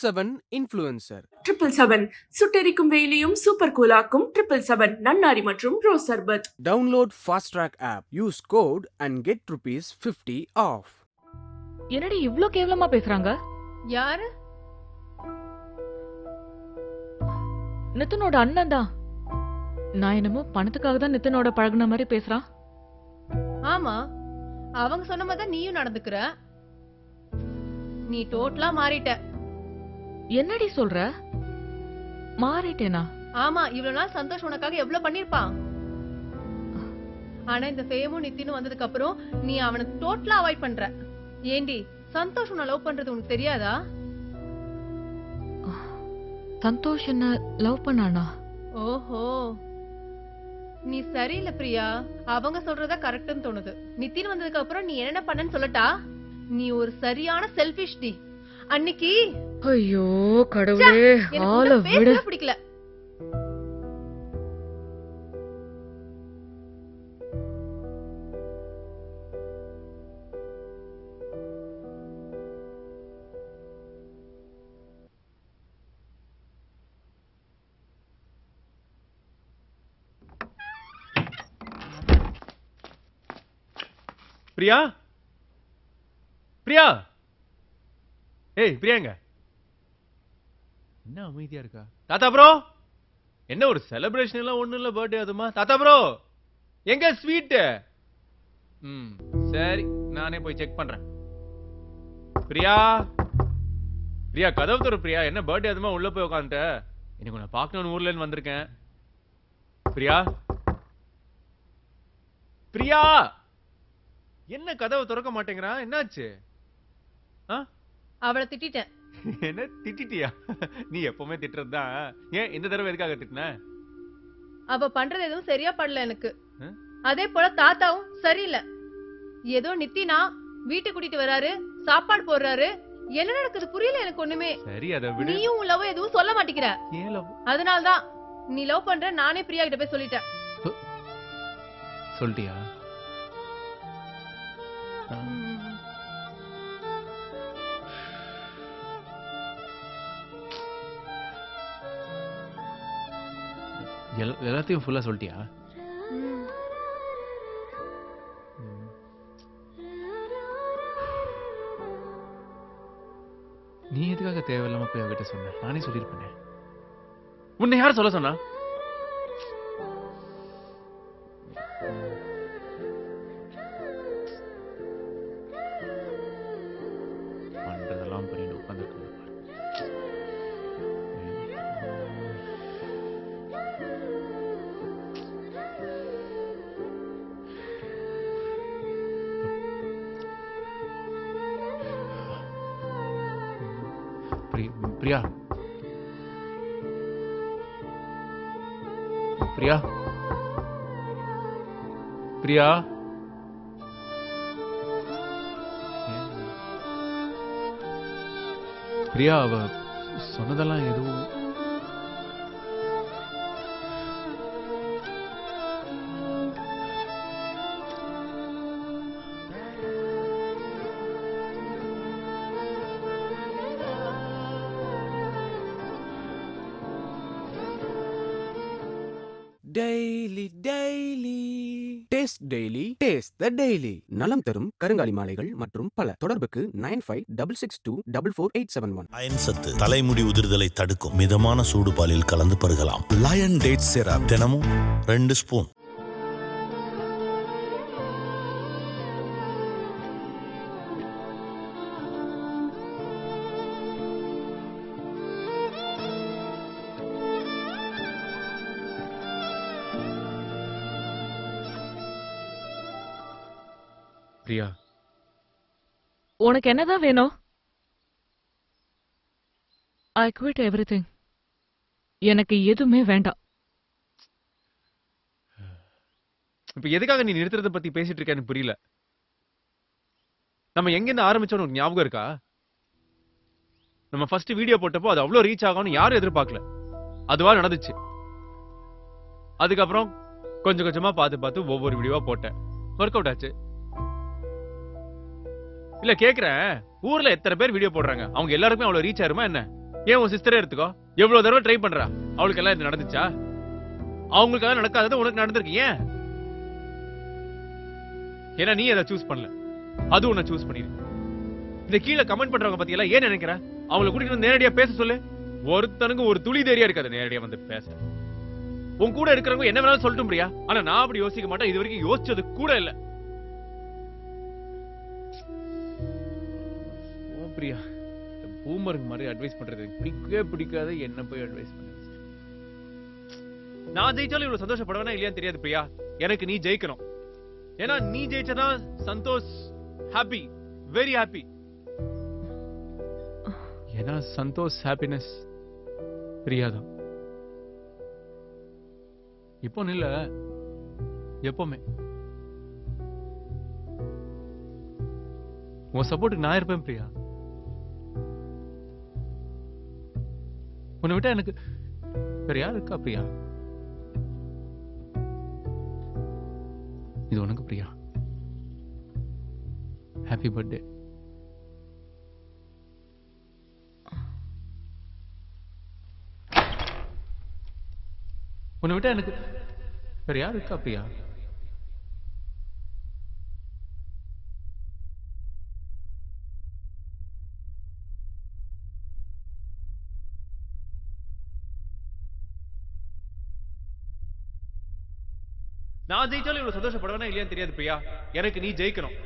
777 influencer. 777 சுட்டெரிக்கும் வெயிலையும் super கூலாக்கும் 777 நன்னாரி மற்றும் rose sharbat. Download Fast Track app. Use code and get ₹50 off. என்னடி இவ்ளோ கேவலமா பேசுறாங்க? யாரு? நித்தனோட அண்ணன் தான். நான் என்னமோ பணத்துக்காக தான் நித்தனோட பழகுன மாதிரி பேசுறான். ஆமா, அவங்க சொன்ன மாதிரி நீயும் நடந்துக்கிற. நீ டோட்டலா மாறிட்ட. என்னடி சொல்ற? மாறிட்டேனா? ஆமா, இவ்வளவு நாள் சந்தோஷ் உனக்காக எவ்வளவு பண்ணிருப்பான். ஆனா இந்த ஃபேமும் நித்தினும் வந்ததுக்கு அப்புறம் நீ அவனை டோட்டலா அவாய்ட் பண்ற. ஏண்டி, சந்தோஷ் உன்னை லவ் பண்றது உனக்கு தெரியாதா? சந்தோஷ் என்ன லவ் பண்ணானா? ஓஹோ, நீ சரியில்லை பிரியா. அவங்க சொல்றதா கரெக்ட்னு தோணுது. நித்தின் வந்ததுக்கு அப்புறம் நீ என்ன பண்ணன்னு சொல்லட்டா? நீ ஒரு சரியான செல்ஃபிஷ் டி. அன்னைக்கு ஐயோ கடவுளே, ஆள விட பிடிக்கல. பிரியா, பிரியா, ஏய் பிரியாங்க, என்ன அமைதியா இருக்கா? தாத்தா ப்ரோ, என்ன ஒரு செலிப்ரேஷன் எல்லாம் ஒண்ணு இல்ல, பர்த்டே அதுமா? தாத்தா ப்ரோ, எங்க ஸ்வீட்? சரி, நானே போய் செக் பண்றேன். பிரியா, பிரியா கதவு தர. பிரியா, என்ன பர்த்டே அதுமா உள்ள போய் உட்காந்துட்ட? எனக்கு உன்னை பார்க்கணும்னு ஊர்ல இருந்து வந்திருக்கேன். பிரியா, பிரியா, என்ன கதவை திறக்க மாட்டேங்கிறா? என்னாச்சு? அவளை திட்டிட்டேன். என்ன திட்டிட்டியா? நீ எப்பவுமே திட்டுறதுதான். ஏன் இந்த தடவை எதுக்காக திட்டின? அவ பண்றது எதுவும் சரியா படல எனக்கு. அதே போல தாத்தாவும் சரியில்லை. ஏதோ நித்தினா வீட்டு கூட்டிட்டு வராரு, சாப்பாடு போடுறாரு, என்ன நடக்குது புரியல எனக்கு ஒண்ணுமே. சரி, அதை விடு. நீயும் உன் லவ் எதுவும் சொல்ல மாட்டேங்கிற. ஏன் லவ்? அதனாலதான் நீ லவ் பண்ற நானே பிரியா கிட்ட போய் சொல்லிட்டேன். சொல்லிட்டியா? எல்லாத்தையும் ஃபுல்லா சொல்லிட்டியா? நீ எதுக்காக தேவையில்லாம போய் அவகிட்ட சொன்ன? நானே சொல்லிருப்பேனே. உன்னை யார் சொல்ல சொன்னா? பண்றதெல்லாம் பண்ணிட்டு உட்காந்துருக்க. பிரியா, பிரியா, பிரியா, பிரியா, அவ சொன்னதெல்லாம் எதுவும் Daily, daily. Taste daily, taste the daily. நலம் தரும் கருங்காலி மாலைகள் மற்றும் பல. தொடர்புக்கு 9566244871. அயன் சத்து தலைமுடி உதிர்தலை தடுக்கும். மிதமான சூடு பாலில் கலந்து பருகலாம். லயன் டேட் சிரப் தினமும் 2 ஸ்பூன். பிரியா, உனக்கு என்னதான் வேணும்? I quit everything. எனக்கு எதுவுமே வேண்டாம். இப்ப எதுக்காக நீ நிறுத்துறத பத்தி பேசிட்டு இருக்க எனக்கு புரியல. நம்ம எங்க இருந்து ஆரம்பிச்சோம் ஞாபகம் இருக்கா? நம்ம ஃபர்ஸ்ட் வீடியோ போட்டப்போ அது அவ்வளவு ரீச் ஆகும்னு யாரும் எதிர்பார்க்கல. அதுவா நடந்துச்சு. அதுக்கப்புறம் கொஞ்சம் கொஞ்சமா பார்த்து ஒவ்வொரு வீடியோவா போட்டேன். ஒர்க் அவுட் ஆச்சு. இல்ல கேக்குறேன், ஊர்ல எத்தனை பேர் வீடியோ போடுறாங்க, அவங்க எல்லாருக்குமே அவ்வளவு ரீச் ஆயிருமா என்ன? ஏன் உன் சிஸ்டரே எடுத்துக்கோ, எவ்வளவு தடவை ட்ரை பண்றா, அவளுக்கு எல்லாம் இது நடந்துச்சா? அவங்களுக்காக நடக்காதது உனக்கு நடந்திருக்கு. ஏன்? ஏன்னா நீ அதை சூஸ் பண்ணல, அது உன்னை சூஸ் பண்ணிருக்கு. இந்த கீழே கமெண்ட் பண்றவங்க பத்தி எல்லாம் ஏன் நினைக்கிற? அவங்களை கூட்டிட்டு வந்து நேரடியா பேச சொல்லு. ஒருத்தனுக்கு ஒரு துளி தைரியம் இருக்காது நேரடியா வந்து பேச. உன் கூட இருக்கிறவங்க என்ன வேணாலும் சொல்லட்டும் பிரியா, ஆனா நான் அப்படி யோசிக்க மாட்டேன். இது வரைக்கும் யோசிச்சது கூட இல்ல. ஓ பிரியா, பூமருக்கு மாதிரி அட்வைஸ் பண்றது பிடிக்கவே பிடிக்காது. என்ன போய் அட்வைஸ் பண்ண? நான் ஜெயிச்சாலும் இவ்வளவு சந்தோஷப்படுவேனா இல்லையான்னு தெரியாது பிரியா. எனக்கு நீ ஜெயிக்கணும். ஏன்னா நீ ஜெயிச்சதான் சந்தோஷ் ஹாப்பி, வெரி ஹாப்பி. ஏன்னா சந்தோஷ் ஹாப்பினஸ் பிரியாதான். இப்போ இல்ல, எப்பவுமே உன் சப்போர்ட்டுக்கு நான் இருப்பேன் பிரியா. உன்னை விட்டா எனக்கு வேற யார் இருக்கா பிரியா? இது உனக்கு பிரியா. Happy birthday. உன்னை விட்டா எனக்கு வேற யார் இருக்கா பிரியா? நான் ஜெயிச்சாலும் இவ்வளவு சந்தோஷப்படுவேனா இல்லையான்னு தெரியாது பிரியா. எனக்கு நீ ஜெயிக்கணும்.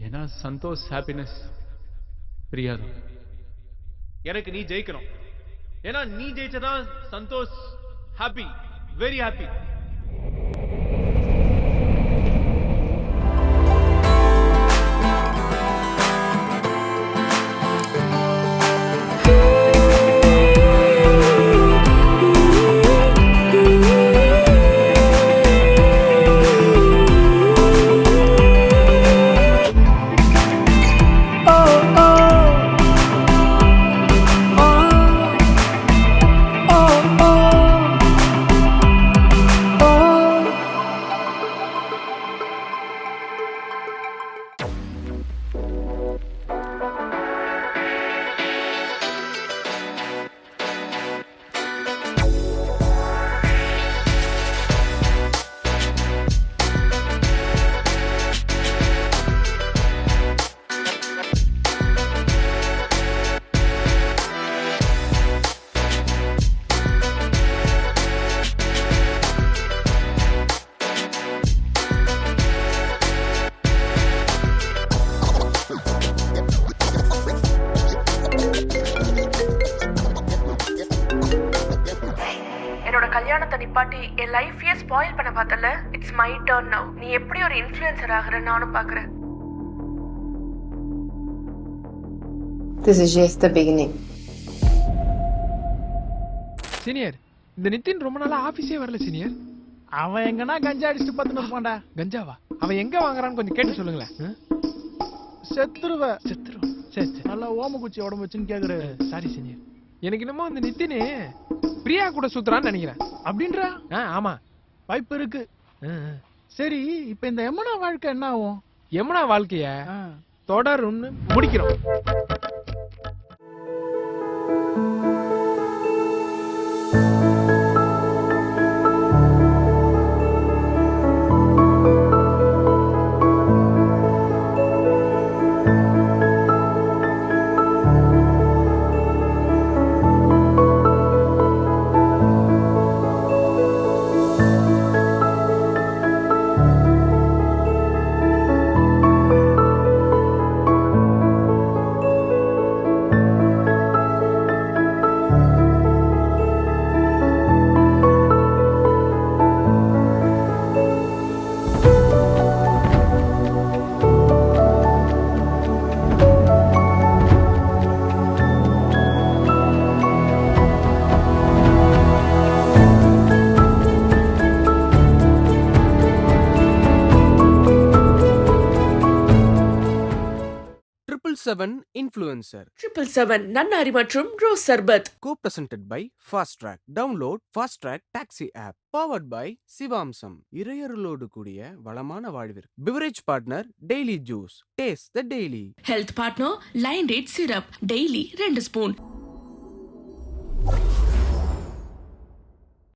ஏன்னா சந்தோஷ் ஹாப்பினஸ் பிரியாதான். எனக்கு நீ ஜெயிக்கணும். ஏன்னா நீ ஜெயிச்சதான் சந்தோஷ் ஹாப்பி, வெரி ஹாப்பி. கல்யாணத்தை நிப்பாட்டி என் லைஃபையே ஸ்பாயில் பண்ண பார்த்தல. It's my turn now. நீ எப்படி ஒரு இன்ஃப்ளூயன்சர் ஆகுற நானும் பாக்குறேன். This is just the beginning. Senior, இந்த நிதின் ரொம்ப நாளா ஆபீஸே வரல சீனியர். அவன் எங்கன்னா கஞ்சா அடிச்சுட்டு பத்துன்னு இருப்பான்டா. கஞ்சாவா? அவன் எங்க வாங்குறான்னு கொஞ்சம் கேட்டு சொல்லுங்களேன். செத்துருவ. செத்துரும். சரி சரி. நல்லா ஓமக்குச்சி உடம்பு வச்சுன்னு கேக்குற. Sorry senior. எனக்கு என்னமோ அந்த நிதின் பிரியா கூட சுத்துறான்னு நினைக்கிறேன். அப்படின்றா? ஆமா, வாய்ப்பு இருக்கு. சரி, இப்ப இந்த யமுனா வாழ்க்கை என்ன ஆகும்? யமுனா வாழ்க்கைய தொடரும்னு முடிக்கிறோம். 777 இன்ஃப்ளூயன்சர். 777 நன்னாரி மற்றும் rose sharbat. Co-presented by Fast Track. Download Fast Track Taxi app. Powered by சிவாம்சம். இறையருளோடு கூடிய வளமான வாழ்விற்கு. Beverage partner Daily Juice. Taste the Daily. Health partner lion date syrup daily 2 spoon.